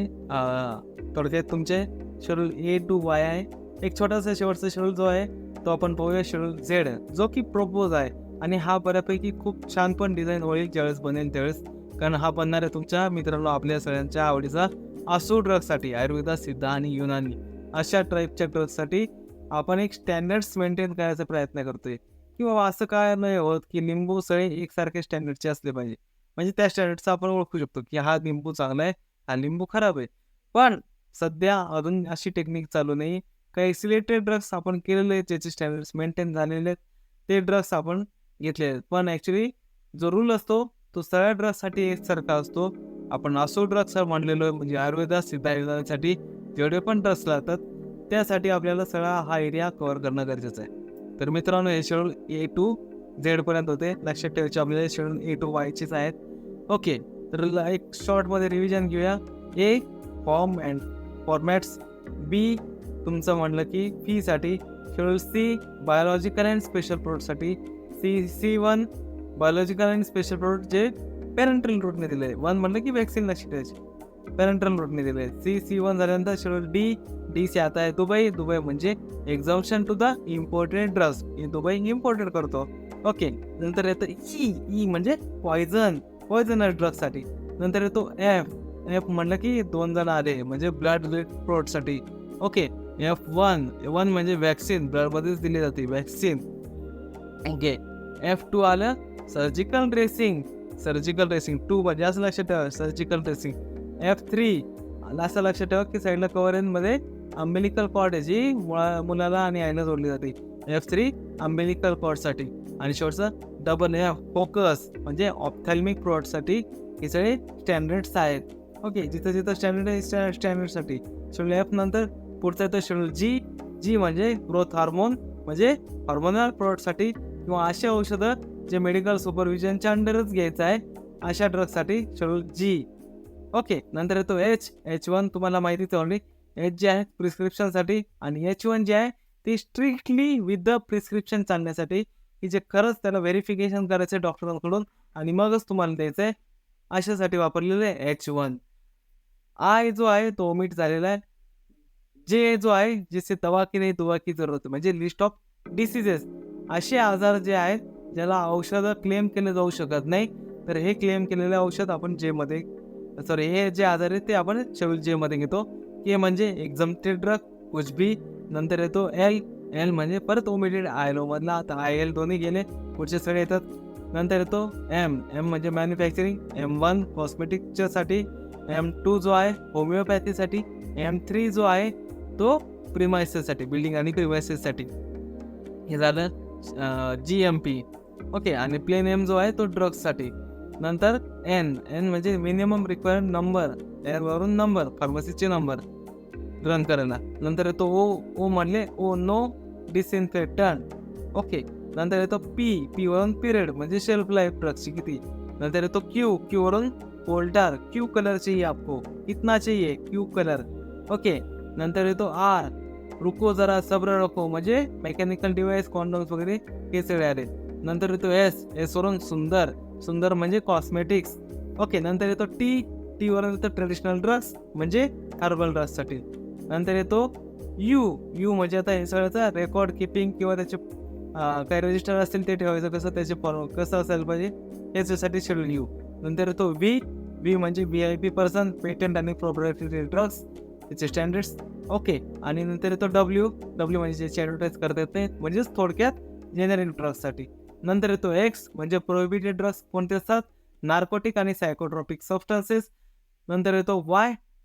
थोडक्यात तुमचे शेड्यूल A to Y आहे. एक छोटासा शेवटचा शेड्यूल जो आहे तो आपण पाहूया, शेड्यूल Z, जो की प्रोपोज आहे. आणि हा बऱ्यापैकी खूप छान पण डिझाईन होईल ज्यावेळेस बनेल त्यावेळेस, कारण हा बनणार आहे तुमच्या मित्रांनो आपल्या सगळ्यांच्या आवडीचा आसू ड्रग्ससाठी, आयुर्वेदा, सिद्धा आणि युनानी अशा टाईपच्या ड्रग्ससाठी आपण एक स्टँडर्ड्स मेंटेन करायचा प्रयत्न करतोय. किंवा असं काय नाही होत की लिंबू सगळे एकसारखे स्टँडर्डचे असले पाहिजे, म्हणजे त्या स्टँडर्डचा आपण ओळखू शकतो की हा लिंबू चांगला आहे, हा लिंबू खराब आहे. पण सध्या अजून अशी टेक्निक चालू नाही. काही सिलेक्टेड ड्रग्स आपण केलेले आहेत, ज्याचे स्टँडर्ड्स मेंटेन झालेले आहेत, ते ड्रग्स आपण घेतले आहेत. पण ॲक्च्युली जो रूल असतो तो सगळ्या ड्रग्ससाठी एकसारखा असतो. आपण असो ड्रग्स म्हणलेलो म्हणजे आयुर्वेदात, सिद्ध आयुर्वेदासाठी जेवढे पण ड्रग्स लागतात त्यासाठी आपल्याला सगळा हा एरिया कव्हर करणं गरजेचं आहे. तर मित्रांनो, हे शेड्यूल A to Z पर्यंत होते. लक्षात ठेवायचे आपल्याला शेड्यूल A to Yचेच आहेत. ओके, तर एक शॉर्टमध्ये रिव्हिजन घेऊया. A form and formats, B तुमचं म्हणलं की फीसाठी, schedule C biological and special प्रोडक्टसाठी, C1 biological and special product जे पॅरेंटल रूटने दिले. 1 म्हणलं की वॅक्सिन लक्षात ठेवायची, पॅरेंटल रूटने दिले. C1 झाल्यानंतर शेड्यूल D से आता है दुबई. दुबई म्हणजे exemption to the imported drugs, दुबई इम्पोर्टेड करतो. ओके, नंतर येतं ई म्हणजे पॉयझनस ड्रग्ससाठी. नंतर येतो F म्हणलं की 2 जण आले म्हणजे ब्लड प्रोडक्टसाठी. ओके, F1 म्हणजे वॅक्सिन, ब्लडमध्येच दिली जाते वॅक्सिन. ओके, F2 आलं सर्जिकल ड्रेसिंग. 2 म्हणजे असं लक्षात ठेवा, सर्जिकल ड्रेसिंग. F3 असं लक्षात ठेवा की साईडला कव्हरेजमध्ये अम्बिलिकल कॉर्ड आहे, जी मुलाला आणि आईला जोडली जाते. F3 umbilical कॉर्डसाठी. आणि शेवटचं F फोकस म्हणजे ऑप्थॅल्मिक प्रोडक्टसाठी. हे सगळे स्टँडर्ड्स आहेत. ओके, जिथं स्टँडर्ड आहे स्टँडर्डसाठी. शेड्यूल F नंतर पुढचं येतं शेड्यूल G म्हणजे ग्रोथ हार्मोन म्हणजे हार्मोनल प्रोडक्टसाठी किंवा असे औषधं जे मेडिकल सुपरविजनच्या अंडरच घ्यायचं आहे अशा ड्रग्ससाठी शेड्यूल G. ओके, नंतर येतो H1 तुम्हाला माहितीच ऑलरेडी. H जे आहे प्रिस्क्रिप्शनसाठी आणि H1 जे आहे ते स्ट्रिक्टली विथ द प्रिस्क्रिप्शन चालण्यासाठी, की जे खरंच त्याला व्हेरिफिकेशन करायचं आहे डॉक्टरांकडून आणि मगच तुम्हाला द्यायचं आहे, अशासाठी वापरलेलं आहे H1. I जो आहे तो ओमिट झालेला आहे. जे जो आहे जिससे दवा की नाही दुवा की जरूरत म्हणजे लिस्ट ऑफ डिसीजेस, असे आजार जे आहेत ज्याला औषधं क्लेम केले जाऊ शकत नाही, तर हे क्लेम केलेले औषध आपण हे जे आजार आहेत ते आपण शेड्यूल J मध्ये घेतो. K म्हणजे एक्झम्प्टेड ड्रग कुछ भी. नंतर येतो L म्हणजे परत ओमिटेड ILO मधला. आता IL दोन्ही गेले, पुढचे सगळे येतात. नंतर येतो M म्हणजे मॅन्युफॅक्चरिंग. M1 कॉस्मेटिकच्या साठी. M2 जो आहे होमिओपॅथीसाठी. M3 जो आहे तो प्रिमायसेससाठी, बिल्डिंग आणि प्रिमायसेससाठी. हे झालं GMP. ओके, आणि प्लेन M जो आहे तो ड्रग्ससाठी. नंतर N म्हणजे मिनिमम रिक्वायर्ड नंबर, वरून नंबर, फार्मसीचे नंबर रन करायला. नंतर येतो O म्हणले नो डिसइन्फेक्टंट. ओके, नंतर येतो P वरून पिरियड म्हणजे शेल्फ लाईफ ड्रग्सची किती. नंतर येतो Q वरून कोल्टार, क्यू कलर चाहिए आपको, कितना चाहिए क्यू कलर. ओके, नंतर येतो R रुको जरा सब्र रखो म्हणजे मेकॅनिकल डिव्हाइस, कॉन्डोम्स वगैरे हे सगळे आले. नंतर येतो S वरून सुंदर म्हणजे कॉस्मेटिक्स. ओके, नंतर येतो T वरून येतो ट्रेडिशनल ड्रग्स म्हणजे हर्बल ड्रग्ससाठी. नंतर येतो U म्हणजे आता हे सगळ्याचा रेकॉर्ड किपिंग किंवा त्याचे काही रजिस्टर असतील ते ठेवायचं कसं, त्याचे कसं असायला पाहिजे याच्यासाठी शेड्यूल U. नंतर येतो V म्हणजे VIP पर्सन, पेटंट आणि प्रोप्रायटरी ड्रग्स, त्याचे स्टँडर्ड्स. ओके, आणि नंतर येतो W म्हणजे ज्याची ॲडव्हर्टाईज करता येत नाही म्हणजेच थोडक्यात जेनेरिक ड्रग्ससाठी. नंतर येतो X म्हणजे प्रोहिबिटेड ड्रग्स कोणते असतात, नार्कोटिक आणि सायकोट्रॉपिक सबस्टन्सेस. नंतर येतो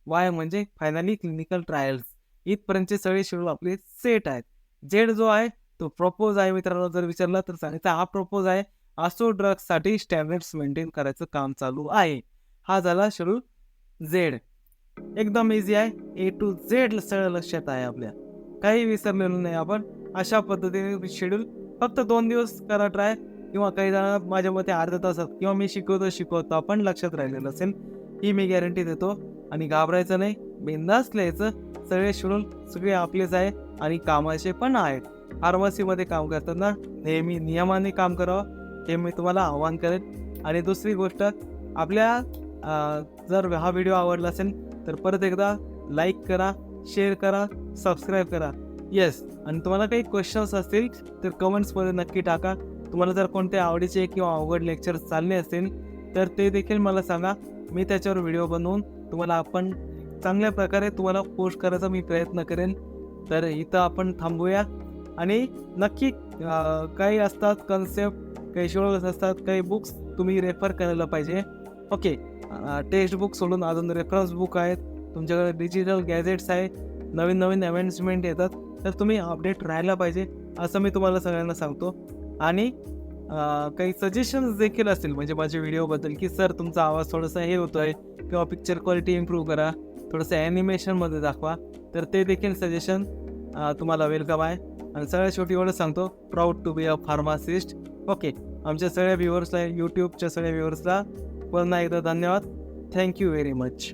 Y म्हणजे फायनली क्लिनिकल ट्रायल्स. इथपर्यंतचे सगळे शेड्यूल आपले सेट आहेत. Z जो आहे तो प्रपोज आहे. मित्रांनो, जर विचारला तर सांगायचं हा प्रपोज आहे. असो ड्रग्ससाठी स्टँडर्ड्स मेंटेन करायचं काम चालू आहे. हा झाला शेड्यूल Z. एकदम इझी आहे. A to Z सगळं लक्षात आहे आपल्या, काही विसरलेलं नाही आपण. अशा पद्धतीने शेड्यूल फक्त 2 दिवस करा ट्राय, किंवा काही जण माझ्या मते अर्ध्या तासात किंवा मी शिकवतो आपण लक्षात राहिलेलं असेल, ही मी गॅरंटी देतो. आणि घाबरायचं नाही, बिंदास लिहायचं. सगळे शेड्यूल सगळे आपलेच आहे आणि कामाचे पण आहेत. फार्मसीमध्ये काम करताना नेहमी नियमाने काम करावं हे मी तुम्हाला आवाहन करेन. आणि दुसरी गोष्ट, आपल्या जर हा व्हिडिओ आवडला असेल तर परत एकदा लाईक करा, शेअर करा, सबस्क्राईब करा. येस, आणि तुम्हाला काही क्वेश्चन्स असतील तर कमेंट्समध्ये नक्की टाका. तुम्हाला जर कोणते आवडीचे किंवा अवघड लेक्चर्स चालले असतील तर ते देखील मला सांगा. मी त्याच्यावर व्हिडिओ बनवून तुम्हाला आपण चांगल्या प्रकारे तुम्हाला पोस्ट करायचा मी प्रयत्न करेन. तर इथं आपण थांबूया. आणि नक्की काही असतात कन्सेप्ट, काही शेड्यूल्स असतात, काही बुक्स तुम्ही रेफर करायला पाहिजे. ओके, टेक्स्ट बुक सोडून अजून रेफरन्स बुक आहेत, तुमच्याकडे डिजिटल गॅजेट्स आहे, नवीन नवीन अमेंडमेंट येतात, तर तुम्ही अपडेट राहायला पाहिजे असं मी तुम्हाला सगळ्यांना सांगतो. आणि काही सजेशन्स देखील असतील म्हणजे माझ्या व्हिडिओबद्दल, की सर तुमचा आवाज थोडासा हे होतो आहे किंवा पिक्चर क्वालिटी इम्प्रूव्ह करा, थोडंसं ॲनिमेशनमध्ये दाखवा, तर ते देखील सजेशन तुम्हाला वेलकम आहे. आणि सगळ्यात शेवटी एवढं सांगतो, proud to be a pharmacist. Okay, आमच्या सगळ्या व्ह्युअर्सला, यूट्यूबच्या सगळ्या व्ह्युअर्सला पुन्हा एकदा धन्यवाद. Thank you very much.